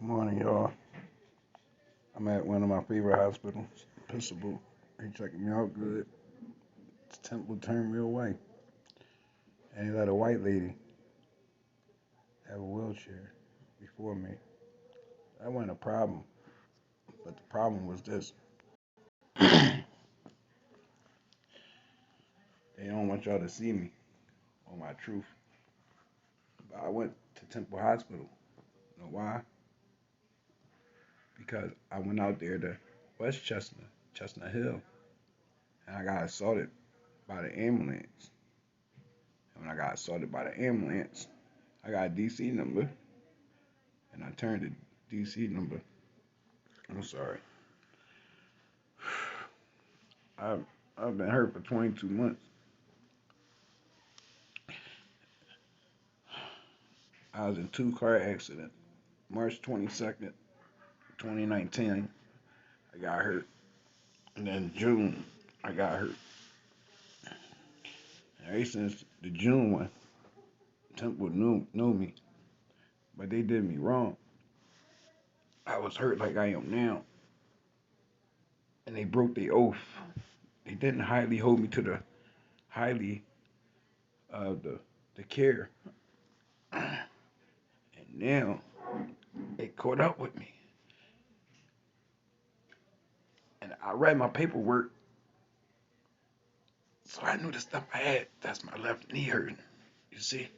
Good morning, y'all. I'm at one of my favorite hospitals, Principal. They checking me out good. Temple turned me away. And he let a white lady have a wheelchair before me. That wasn't a problem. But the problem was this. They don't want y'all to see me on my truth. But I went to Temple Hospital. You know why? Because I went out there to West Chestnut, Chestnut Hill, and I got assaulted by the ambulance. And when I got assaulted by the ambulance, I got a DC number, and I turned the DC number. I'm sorry. I've I've been hurt for 22 months. I was in two car accidents. March 22nd, 2019, I got hurt. And then June, I got hurt. And ever since the June one, Temple knew me, but they did me wrong. I was hurt like I am now, and they broke their oath. They didn't highly hold me to the highly the care, and now they caught up with me. And I read my paperwork, so I knew the stuff I had. That's my left knee hurting. You see,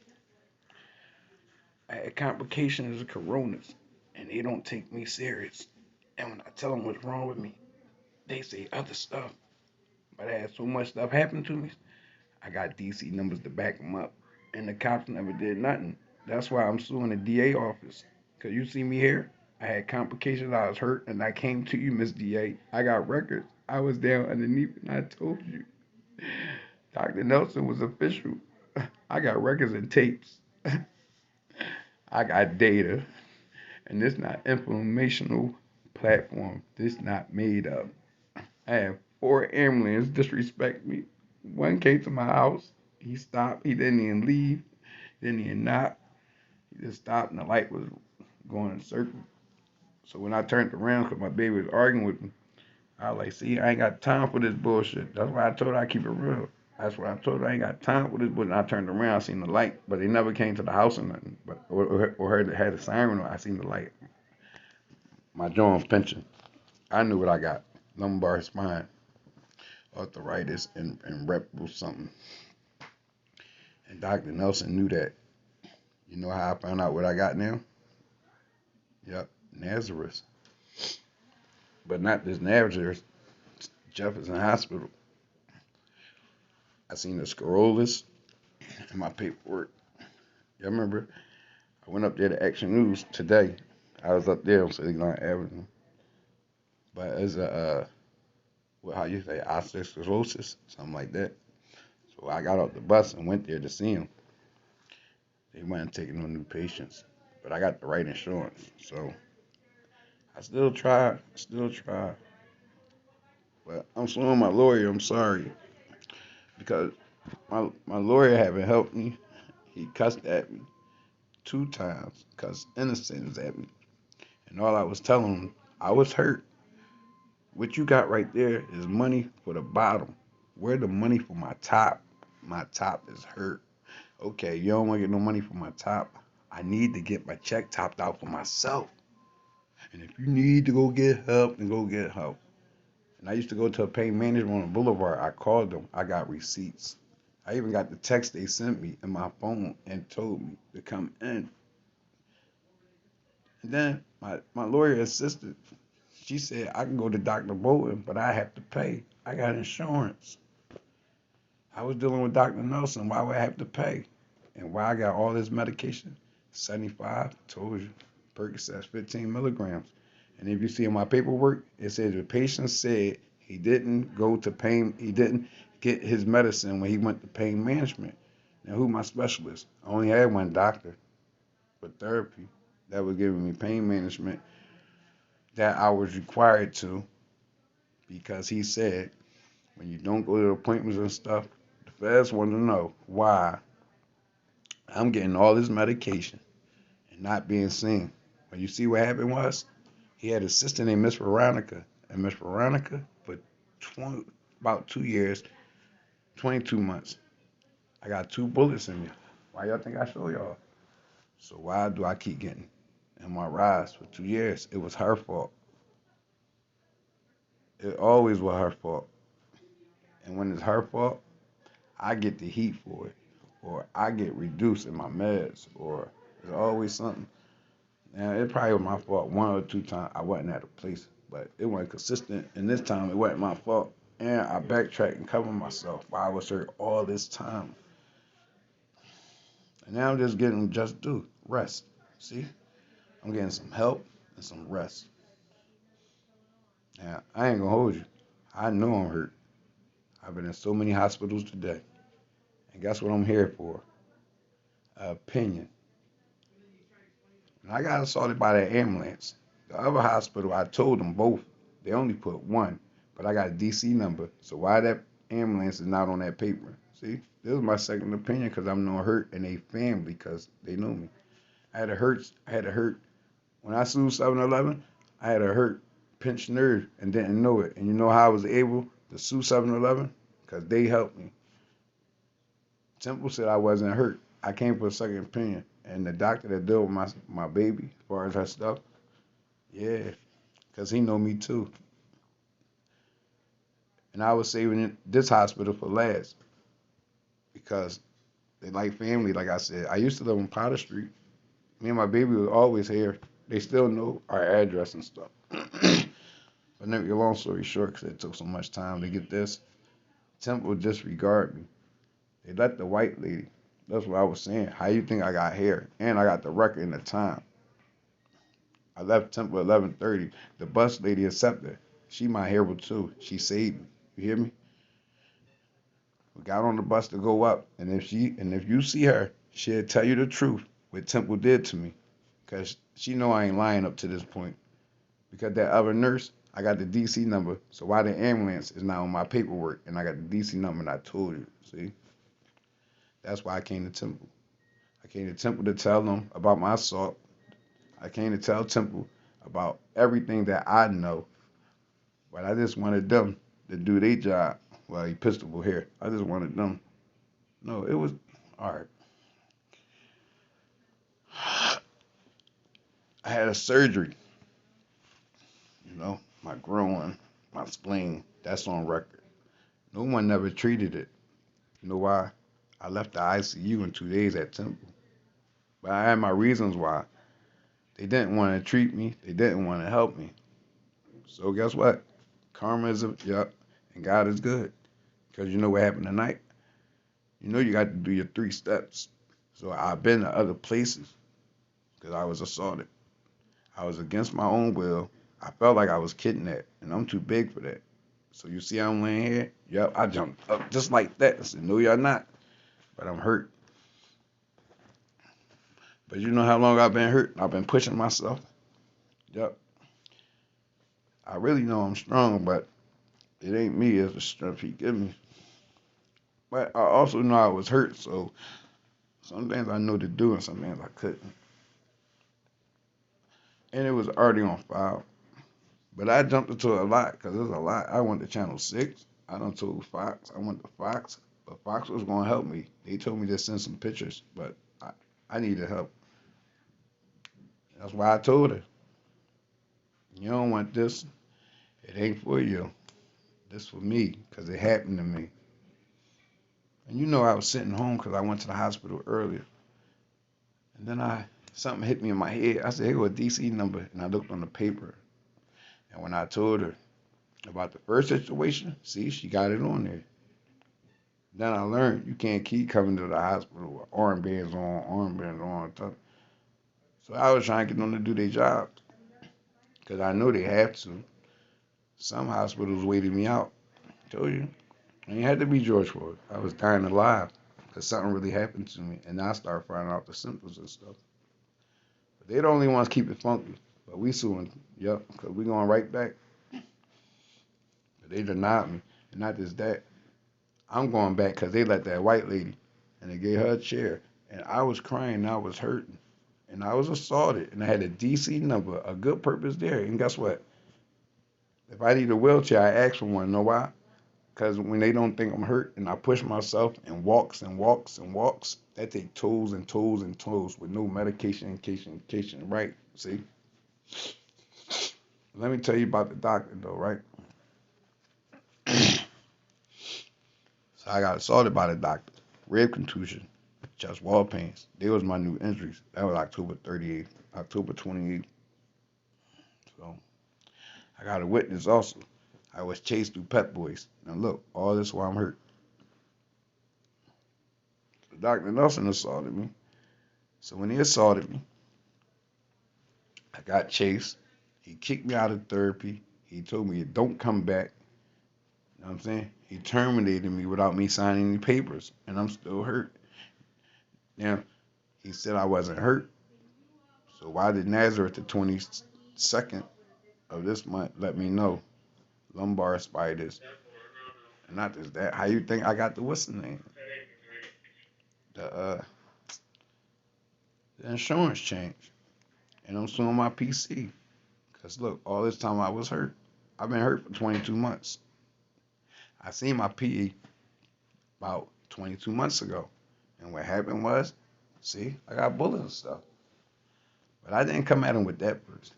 I had complications of coronas, and they don't take me serious. And when I tell them what's wrong with me, they say other stuff. But I had so much stuff happen to me, I got DC numbers to back them up. And the cops never did nothing. That's why I'm suing the DA office. Because you see me here, I had complications, I was hurt, and I came to you, Miss DA. I got records. I was down underneath, and I told you. Dr. Nelson was official. I got records and tapes. I got data. And this not informational platform. This not made up. I had four ambulance disrespect me. One came to my house. He stopped. He didn't even leave. He didn't even knock. He just stopped and the light was going in a circle. So when I turned around, because my baby was arguing with me, I was like, see, I ain't got time for this bullshit. That's why I told her I keep it real. That's what I told her. I ain't got time for this bullshit. And I turned around, I seen the light, but they never came to the house or nothing. But or heard had a siren or I seen the light. My jaw was pinching. I knew what I got. Lumbar spine, arthritis, and reputable something. And Dr. Nelson knew that. You know how I found out what I got now? Yep, Nazareth. But not just Nazareth, Jefferson Hospital. I seen the scrolls in my paperwork. You remember? I went up there to Action News today. I was up there on City Line Avenue. But it's what how you say, osteosclerosis, something like that. So I got off the bus and went there to see him. They weren't taking no new patients, but I got the right insurance, so I still try. But I'm suing my lawyer. I'm sorry because my lawyer haven't helped me. He cussed at me 2 times, cussed innocents at me, and all I was telling him, I was hurt. What you got right there is money for the bottom. Where the money for my top? My top is hurt. Okay, you don't want to get no money for my top. I need to get my check topped out for myself. And if you need to go get help, then go get help. And I used to go to a pain management on Boulevard. I called them. I got receipts. I even got the text they sent me in my phone and told me to come in. And then my lawyer assistant, she said I can go to Dr. Bolton, but I have to pay. I got insurance. I was dealing with Dr. Nelson. Why would I have to pay? And why I got all this medication? 75, told you. Percocet 15 milligrams. And if you see in my paperwork, it says the patient said he didn't go to pain, he didn't get his medicine when he went to pain management. Now, who my specialist? I only had one doctor for therapy that was giving me pain management that I was required to because he said when you don't go to appointments and stuff, the feds want to know why I'm getting all this medication and not being seen But you see what happened was he had a sister named Miss Veronica, and Miss Veronica for 20, about 2 years, 22 months. I got 2 bullets in me. Why y'all think I show y'all? So why do I keep getting in my rise for 2 years? It was her fault. It always was her fault. And when it's her fault, I get the heat for it, or I get reduced in my meds, or there's always something. Now it probably was my fault 1 or 2 times I wasn't at a place, but it wasn't consistent. And this time it wasn't my fault, and I backtracked and covered myself while I was hurt all this time. And now I'm just getting just due rest. See, I'm getting some help and some rest. Now I ain't gonna hold you. I know I'm hurt. I've been in so many hospitals today, and guess what I'm here for? An opinion. And I got assaulted by that ambulance. The other hospital, I told them both. They only put one, but I got a DC number. So why that ambulance is not on that paper? See, this is my second opinion because I'm no hurt and they family because they know me. I had a hurt. When I sued 7-Eleven, I had a hurt pinched nerve and didn't know it. And you know how I was able to sue 7-Eleven? Because they helped me. Temple said I wasn't hurt. I came for a second opinion. And the doctor that dealt with my baby, as far as her stuff, yeah, because he know me too. And I was saving this hospital for last because they like family, like I said. I used to live on Potter Street. Me and my baby was always here. They still know our address and stuff. But never get long story short, because it took so much time to get this, Temple disregard me. They let the white lady. That's what I was saying. How you think I got here? And I got the record and the time. I left Temple at 11:30. The bus lady accepted. She my hero too. She saved me. You hear me? We got on the bus to go up, and if you see her, she'll tell you the truth what Temple did to me, cause she know I ain't lying up to this point. Because that other nurse, I got the DC number. So why the ambulance is not on my paperwork, and I got the DC number, and I told you. See, that's why I came to Temple. I came to Temple to tell them about my assault. I came to tell Temple about everything that I know, but I just wanted them to do their job. Well, he pistol here. I just wanted them. No, it was all right. I had a surgery. You know, my groin, my spleen. That's on record. No one never treated it. You know why? I left the ICU in 2 days at Temple, but I had my reasons why. They didn't want to treat me. They didn't want to help me. So guess what? Karma is a yep, and God is good. Cause you know what happened tonight. You know you got to do your 3 steps. So I've been to other places because I was assaulted. I was against my own will. I felt like I was kidnapped, and I'm too big for that. So you see I'm laying here? Yep, I jumped up just like that. I said, no, you're not. But I'm hurt. But you know how long I've been hurt? I've been pushing myself. Yep. I really know I'm strong, but it ain't me. It's the strength he give me. But I also know I was hurt, so some things I know to do and some things I couldn't. And it was already on file. But I jumped into a lot because there's a lot. I went to Channel 6. I done told Fox. I went to Fox. But Fox was going to help me. They told me to send some pictures, but I needed help. That's why I told her, you don't want this. It ain't for you. This for me because it happened to me. And you know I was sitting home because I went to the hospital earlier. And then something hit me in my head. I said, here go a DC number. And I looked on the paper. And when I told her about the first situation, see, she got it on there. Then I learned you can't keep coming to the hospital with armbands on. So I was trying to get them to do their job because I know they have to. Some hospitals waited me out. I told you. And it had to be George Floyd. I was dying alive because something really happened to me. And I started finding out the symptoms and stuff. But they the only ones keep it funky. But we suing, yep, because we going right back. But they denied me. And not just that. I'm going back because they let that white lady and they gave her a chair. And I was crying and I was hurting. and I was assaulted, and I had a DC number, a good purpose there. And guess what? If I need a wheelchair, I ask for one. Know why? Because when they don't think I'm hurt and I push myself and walks and walks and walks, that take tools and tools and tools with no medication, right? See? Let me tell you about the doctor, though, right? So I got assaulted by the doctor. Rib contusion, chest wall pains. They was my new injuries. That was October 38th, October 28th. So I got a witness also. I was chased through Pep Boys. Now look, all this while I'm hurt. Dr. Nelson assaulted me. So when he assaulted me, I got chased. He kicked me out of therapy. He told me, don't come back. You know what I'm saying? He terminated me without me signing any papers. And I'm still hurt. Now, he said I wasn't hurt. So why did Nazareth the 22nd of this month let me know? Lumbar spiders. And not just that. How you think I got the what's the name? The insurance change. And I'm suing my PC. Because look, all this time I was hurt. I've been hurt for 22 months. I seen my PE about 22 months ago. And what happened was, see, I got bullets and stuff. But I didn't come at him with that first.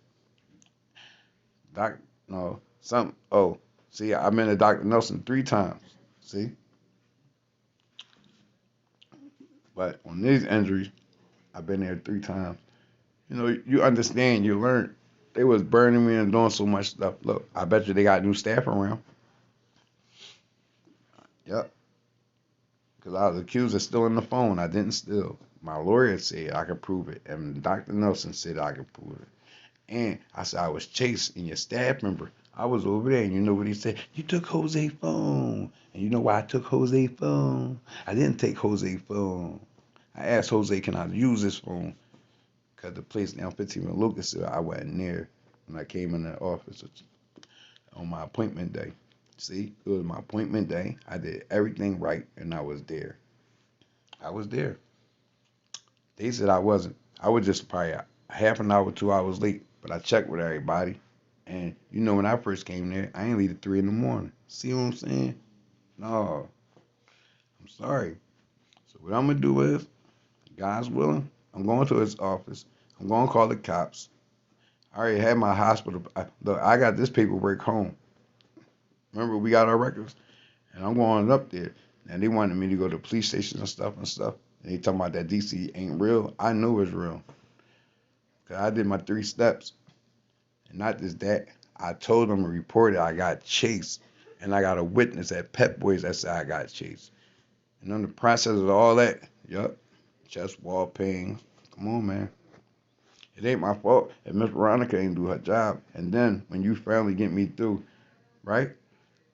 See, I've been to Dr. Nelson 3 times. See? But on these injuries, I've been there 3 times. You know, you understand, you learn. They was burning me and doing so much stuff. Look, I bet you they got new staff around. Yep. Because I was accused of stealing the phone. I didn't steal. My lawyer said I could prove it. And Dr. Nelson said I could prove it. And I said I was chased and your staff member. I was over there and you know what he said? You took Jose's phone. And you know why I took Jose's phone? I didn't take Jose's phone. I asked Jose, can I use this phone? Because the place down 15 with Lucas said I wasn't there when I came in the office on my appointment day. See, it was my appointment day. I did everything right and I was there. I was there. They said I wasn't. I was just probably a half an hour, 2 hours late. But I checked with everybody. And you know when I first came there, I ain't leave at 3 in the morning. See what I'm saying? No. I'm sorry. So what I'm gonna do is, God's willing, I'm going to his office. I'm gonna call the cops. I already had my hospital. Look, I got this paperwork home. Remember, we got our records. And I'm going up there. And they wanted me to go to police stations and stuff. And they talking about that DC ain't real. I knew it was real. Because I did my 3 steps. And not just that, I told them to report it. I got chased. And I got a witness at Pep Boys that said I got chased. And in the process of all that, chest wall pain. Come on, man. It ain't my fault if Miss Veronica ain't do her job. And then when you finally get me through, right?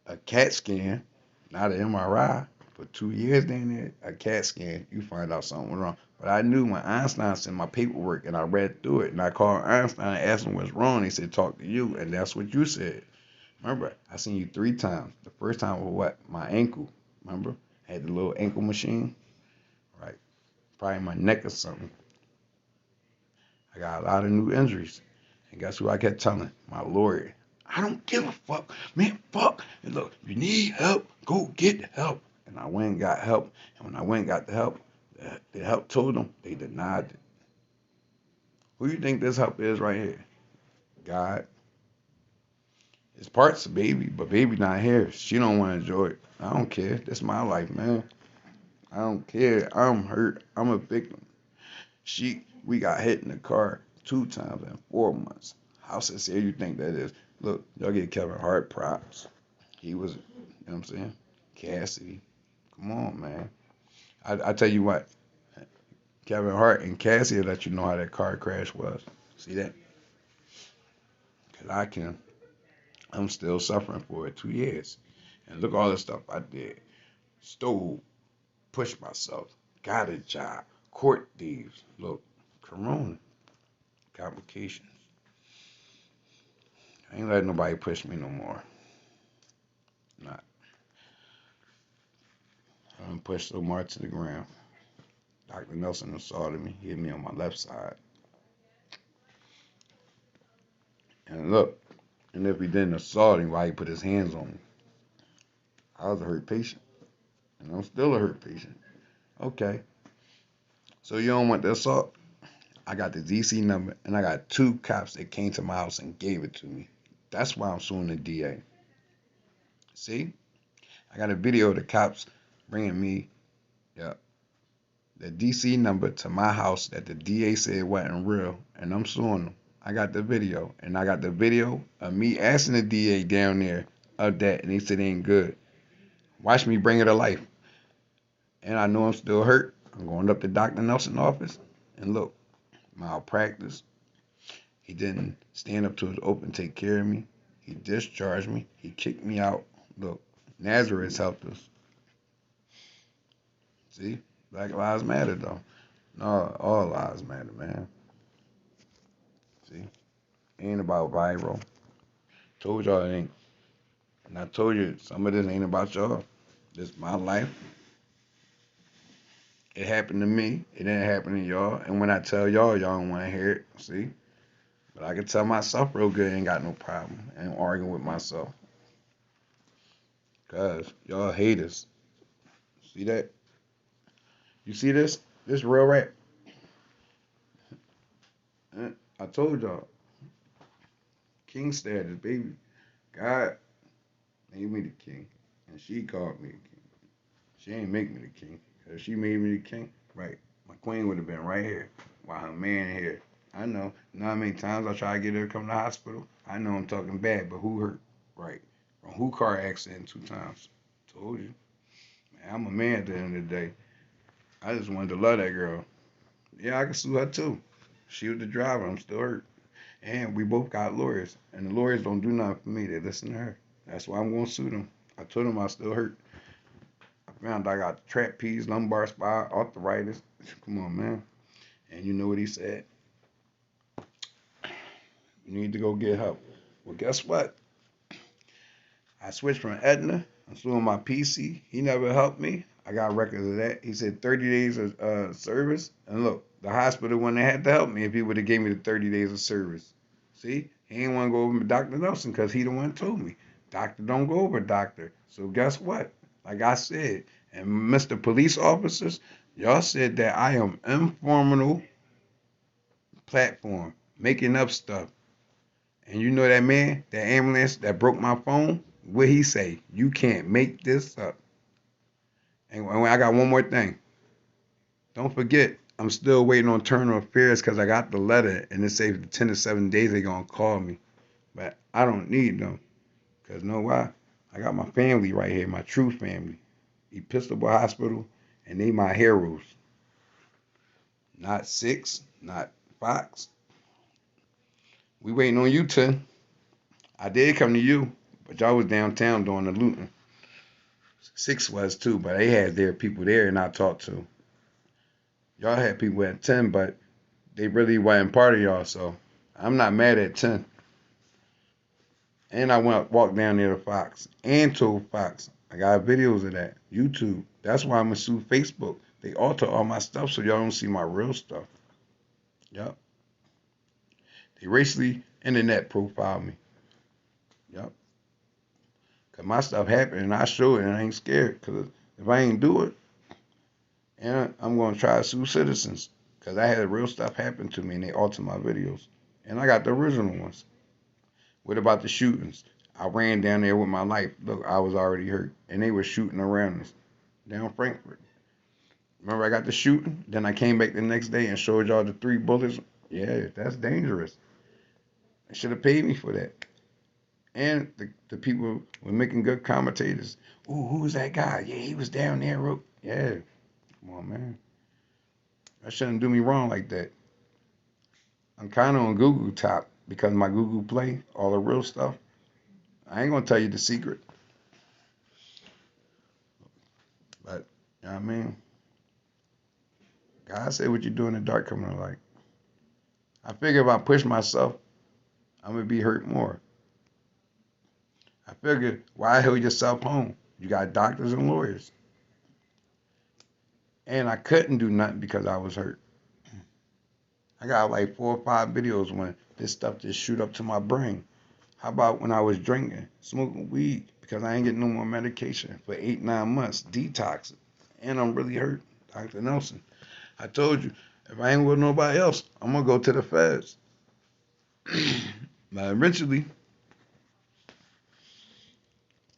A CAT scan, not an MRI. For 2 years down there, a CAT scan, you find out something wrong. But I knew when Einstein sent my paperwork and I read through it and I called Einstein and asked him what's wrong. They said, talk to you. And that's what you said. Remember, I seen you 3 times. The first time was what? My ankle. Remember? I had the little ankle machine. Right. Probably my neck or something. I got a lot of new injuries. And guess who I kept telling? My lawyer. I don't give a fuck. Man, fuck. And look, if you need help, go get help. And I went and got help. And when I went and got the help, the help told them they denied it. Who you think this help is right here? God. It's parts of baby, but baby not here. She don't want to enjoy it. I don't care. That's my life, man. I don't care. I'm hurt. I'm a victim. We got hit in the car 2 times in 4 months. How sincere you think that is? Look, y'all get Kevin Hart props. He was, you know what I'm saying? Cassidy. Come on, man. I tell you what, Kevin Hart and Cassidy let you know how that car crash was. See that? Because I'm still suffering for it 2 years. And look all the stuff I did. Stole, pushed myself, got a job, court thieves. Look, Corona, complications. I ain't letting nobody push me no more. Not. I'm pushed so much to the ground. Dr. Nelson assaulted me, hit me on my left side. And look, and if he didn't assault him, why he put his hands on me? I was a hurt patient, and I'm still a hurt patient. Okay, so you don't want the assault? I got the DC number, and I got 2 cops that came to my house and gave it to me. That's why I'm suing the DA. See, I got a video of the cops bringing me, yeah, the DC number to my house that the DA said wasn't real, and I'm suing them. I got the video, and I got the video of me asking the DA down there of that, and he said it ain't good. Watch me bring it to life. And I know I'm still hurt. I'm going up to Dr. Nelson's office, and look, malpractice. He didn't stand up to his oath and take care of me. He discharged me. He kicked me out. Look, Nazareth helped us. See? Black lives matter, though. No, all lives matter, man. See? Ain't about viral. Told y'all it ain't. And I told you some of this ain't about y'all. This is my life. It happened to me. It didn't happen to y'all. And when I tell y'all, y'all don't want to hear it. See? But I can tell myself real good, ain't got no problem. I ain't arguing with myself. Cause y'all haters. See that? You see this? This real rap. I told y'all. King status, baby. God made me the king. And she called me the king. She ain't make me the king. Cause if she made me the king, right, my queen would have been right here. While her man here. I know. You know how many times I try to get her to come to the hospital? I know I'm talking bad, but who hurt? Right. From who car accident 2 times? Told you. Man, I'm a man at the end of the day. I just wanted to love that girl. Yeah, I can sue her too. She was the driver. I'm still hurt. And we both got lawyers. And the lawyers don't do nothing for me. They listen to her. That's why I'm going to sue them. I told them I still hurt. I found I got trapeze, lumbar spine, arthritis. Come on, man. And you know what he said? You need to go get help. Well, guess what? I switched from Aetna. I'm suing my PC. He never helped me. I got records of that. He said 30 days of service. And look, the hospital wouldn't have had to help me if he would have gave me the 30 days of service. See? He didn't want to go over to Dr. Nelson because he the one told me. Doctor don't go over doctor. So guess what? Like I said, and Mr. Police Officers, y'all said that I am informal platform, making up stuff. And you know that man, that ambulance that broke my phone, what he say? You can't make this up. And I got one more thing. Don't forget, I'm still waiting on Internal Affairs because I got the letter and it says 10 to 7 days they're going to call me. But I don't need them because you know why? I got my family right here, my true family. Episcopal Hospital, and they my heroes. Not Six, not Fox. We waiting on you, Tin. I did come to you, but y'all was downtown doing the looting. Six was too, but they had their people there and I talked to. Y'all had people at 10, but they really wasn't part of y'all, so I'm not mad at 10. And I walked down there to Fox and told Fox. I got videos of that. YouTube. That's why I'm gonna sue Facebook. They alter all my stuff so y'all don't see my real stuff. Yep. They racially internet profile me. Yep. Cause my stuff happened and I show it and I ain't scared. Cause if I ain't do it, and I'm gonna try to sue citizens. Cause I had real stuff happen to me and they altered my videos. And I got the original ones. What about the shootings? I ran down there with my life. Look, I was already hurt. And they were shooting around us down Frankfurt. Remember I got the shooting? Then I came back the next day and showed y'all the 3 bullets. Yeah, that's dangerous. They should have paid me for that. And the people were making good commentators. Ooh, who's that guy? Yeah, he was down there. Yeah, come on, man. That shouldn't do me wrong like that. I'm kind of on Google Top because my Google Play, all the real stuff. I ain't going to tell you the secret. But, you know what I mean? God said what you do in the dark coming to light. I figure if I push myself, I'm going to be hurt more. I figured, why hold yourself home? You got doctors and lawyers. And I couldn't do nothing because I was hurt. I got like 4 or 5 videos when this stuff just shoot up to my brain. How about when I was drinking, smoking weed, because I ain't getting no more medication for 8, 9 months, detoxing, and I'm really hurt, Dr. Nelson. I told you, if I ain't with nobody else, I'm gonna go to the feds. But eventually,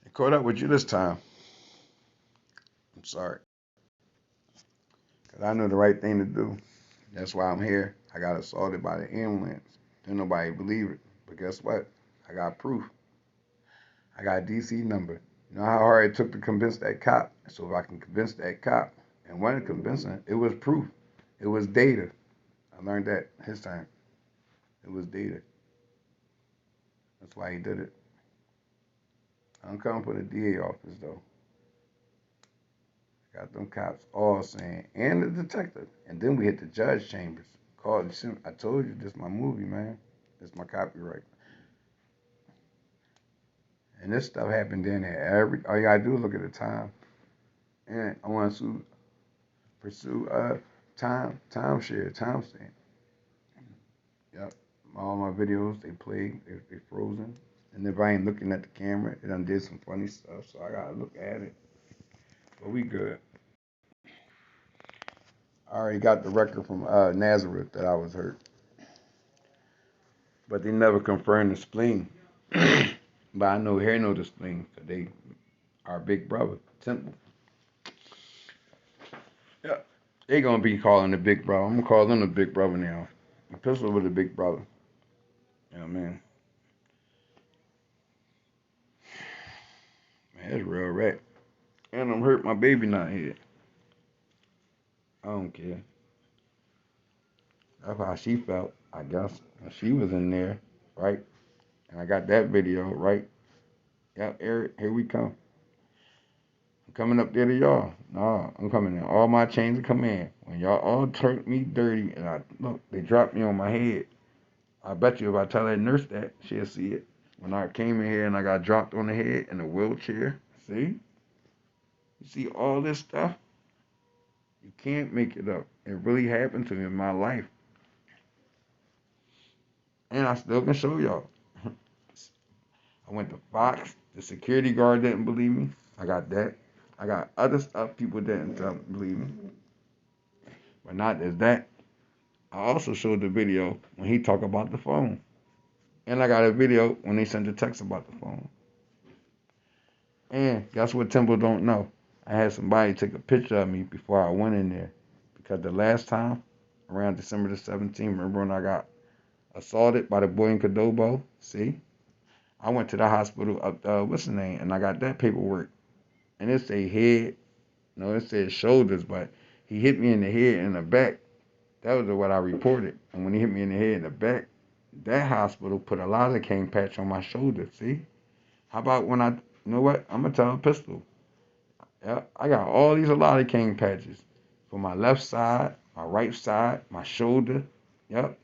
I caught up with you this time. I'm sorry, because I know the right thing to do. That's why I'm here. I got assaulted by the ambulance. Didn't nobody believe it. But guess what? I got proof. I got a DC number. You know how hard it took to convince that cop? So if I can convince that cop and wasn't convincing, it was proof. It was data. I learned that his time. It was data. That's why he did it. I'm coming for the DA office though. Got them cops all saying, and the detective. And then we hit the judge chambers. Called. I told you, this is my movie, man. This is my copyright. And this stuff happened in there. All you gotta do is look at the time. And I want to pursue timeshare, timestamp. Yep. All my videos, they play, they frozen. And if I ain't looking at the camera, it done did some funny stuff. So I gotta look at it. But we good. I already got the record from Nazareth that I was hurt. But they never confirmed the spleen. But I know here know the spleen, because they are big brother, Temple. Yeah. They gonna be calling the big brother. I'm gonna call them the big brother now. A pistol with the big brother. Yeah, man. Man, that's real rat. And I'm hurt my baby not here. I don't care. That's how she felt, I guess. She was in there, right? And I got that video, right? Yep, Eric, here we come. I'm coming up there to y'all. Nah, I'm coming in. All my chains are coming in. When y'all all turned me dirty and they dropped me on my head. I bet you if I tell that nurse that, she'll see it. When I came in here and I got dropped on the head in a wheelchair. See? You see all this stuff? You can't make it up. It really happened to me in my life. And I still can show y'all. I went to Fox. The security guard didn't believe me. I got that. I got other stuff people didn't believe me. But not as that. I also showed the video when he talked about the phone. And I got a video when they sent the text about the phone. And guess what Temple don't know? I had somebody take a picture of me before I went in there. Because the last time, around December the 17th, remember when I got assaulted by the boy in Cadobo? See? I went to the hospital up, what's the name? And I got that paperwork. And it said head. No, it said shoulders, but he hit me in the head and the back. That was what I reported. And when he hit me in the head and the back, that hospital put a lidocaine patch on my shoulder. See? How about when you know what? I'm going to tell a pistol. Yeah, I got all these lidocaine patches for my left side, my right side, my shoulder. Yep.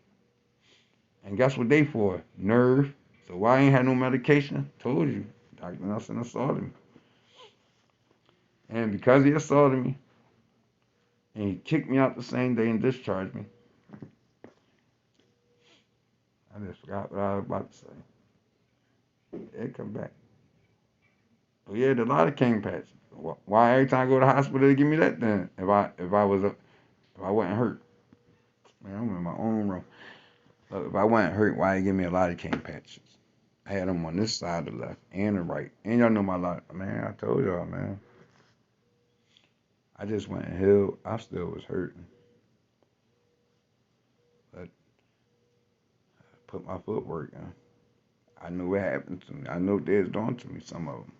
And guess what they for? Nerve. So why I ain't had no medication? Told you. Dr. Nelson assaulted me. And because he assaulted me, and he kicked me out the same day and discharged me, I just forgot what I was about to say. It come back. Oh yeah, the lidocaine patch. Why every time I go to the hospital they give me that then? If I wasn't hurt. Man, I'm in my own room. Look, if I wasn't hurt, why they give me a lidocaine patches? I had them on this side, the left and the right. And y'all know my lot. Man, I told y'all, man. I just went and healed. I still was hurting. But I put my footwork in. I knew what happened to me. I know they was doing to me, some of them.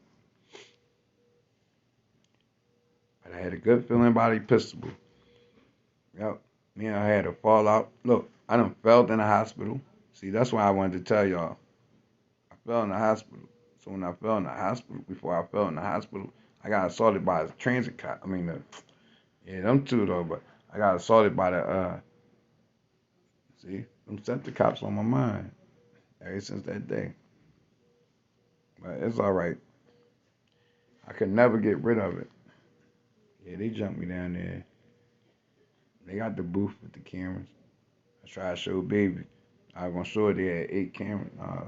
But I had a good feeling about a pistol. Yep. Me and I had a fallout. Look, I done fell in the hospital. See, that's why I wanted to tell y'all. I fell in the hospital. So when I fell in the hospital, before I fell in the hospital, I got assaulted by a transit cop. Yeah, them two though, but I got assaulted by see, them sent the cops on my mind ever since that day. But it's all right. I could never get rid of it. Yeah, they jumped me down there. They got the booth with the cameras. I tried to show baby. I was gonna show her they had 8 cameras. Nah,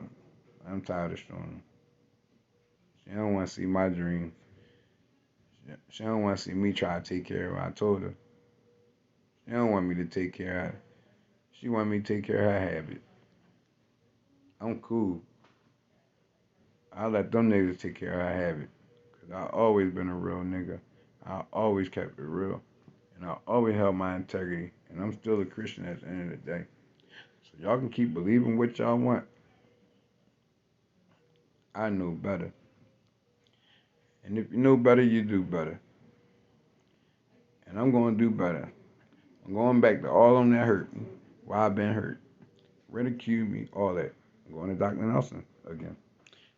I'm tired of showing them. She don't want to see my dreams. She don't want to see me try to take care of her. I told her. She don't want me to take care of her. She want me to take care of her habit. I'm cool. I let them niggas take care of her habit. Cause I always been a real nigga. I always kept it real. And I always held my integrity. And I'm still a Christian at the end of the day. So y'all can keep believing what y'all want. I know better. And if you know better, you do better. And I'm gonna do better. I'm going back to all of them that hurt me. Why I've been hurt. Ridicule me, all that. I'm going to Dr. Nelson again.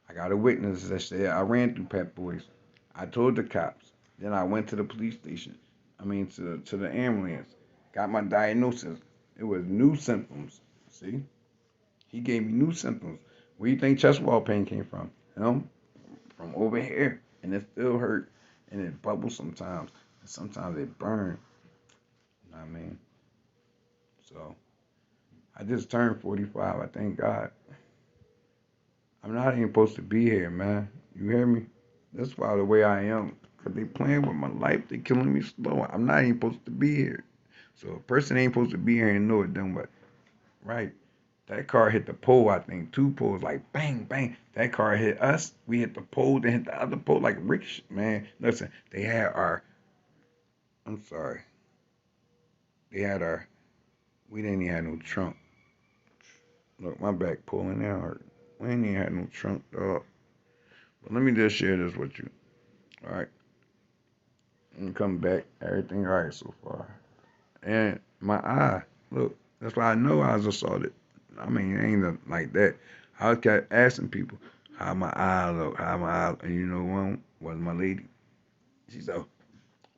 I got a witness that said I ran through Pep Boys. I told the cops. Then I went to the police station. To the ambulance. Got my diagnosis. It was new symptoms. See? He gave me new symptoms. Where do you think chest wall pain came from? From over here. And it still hurt. And it bubbles sometimes. And sometimes it burns. You know what I mean? So, I just turned 45. I thank God. I'm not even supposed to be here, man. You hear me? That's why the way I am. Because they playing with my life. They killing me slow. I'm not even supposed to be here. So a person ain't supposed to be here and know it, then what? Right. That car hit the pole, I think. 2 poles, like bang, bang. That car hit us. We hit the pole, then hit the other pole like ricochet. Man, listen, they had our, I'm sorry. They had our, we didn't even have no trunk. Look, my back pulling now hurt. We ain't even had no trunk, dog. But let me just share this with you. All right. And come back. Everything all right so far. And my eye, look, that's why I know I was assaulted. I mean, it ain't nothing like that. I kept asking people how my eye look, how my eye, and you know one was my lady. She said,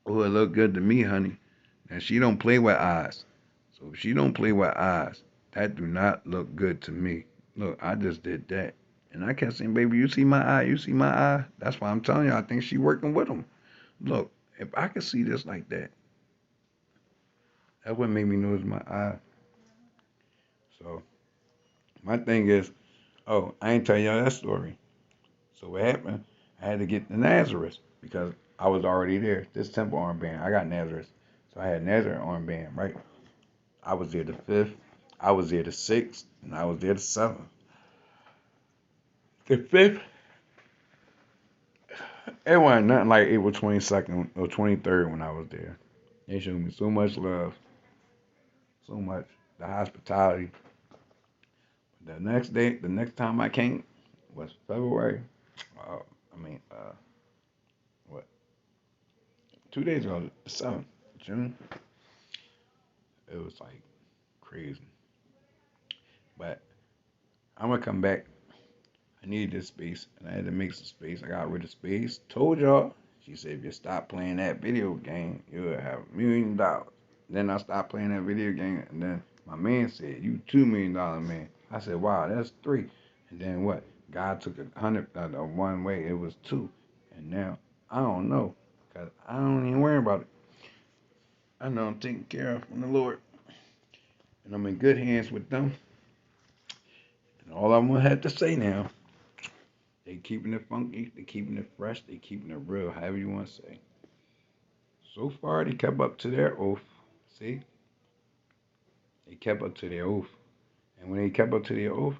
"Oh, it look good to me, honey." And she don't play with eyes, so if she don't play with eyes, that do not look good to me. Look, I just did that, and I kept saying, "Baby, you see my eye? You see my eye?" That's why I'm telling you, I think she working with them. Look, if I could see this like that, that would make me know it's my eye. So my thing is, oh, I ain't tell y'all that story. So what happened? I had to get the Nazareth because I was already there. This temple armband, I got Nazareth. So I had Nazareth armband, right? I was there the 5th, I was there the 6th, and I was there the 7th. The 5th, it wasn't nothing like April 22nd or 23rd when I was there. They showed me so much love, so much. The hospitality. The next day, the next time I came was February. Uh, I mean, what? 2 days ago, the 7th, June. It was like crazy. But I'm gonna come back. I needed this space, and I had to make some space. I got rid of space. Told y'all. She said, if you stop playing that video game, you'll have $1 million. Then I stopped playing that video game, and then my man said, you $2 million man. I said, wow, that's three. And then what? God took 100 one way. It was two, and now I don't know, cause I don't even worry about it. I know I'm taken care of from the Lord, and I'm in good hands with them. And all I'm gonna have to say now. They keeping it funky, they keeping it fresh, they keeping it real, however you want to say. So far, they kept up to their oath. See, they kept up to their oath, and when they kept up to their oath,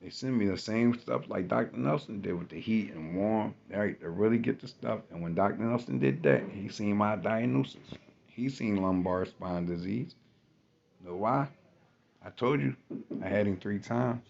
they sent me the same stuff like Dr. Nelson did with the heat and warm. Right, to really get the stuff. And when Dr. Nelson did that, he seen my diagnosis. He seen lumbar spine disease. Know why? I told you, I had him 3 times.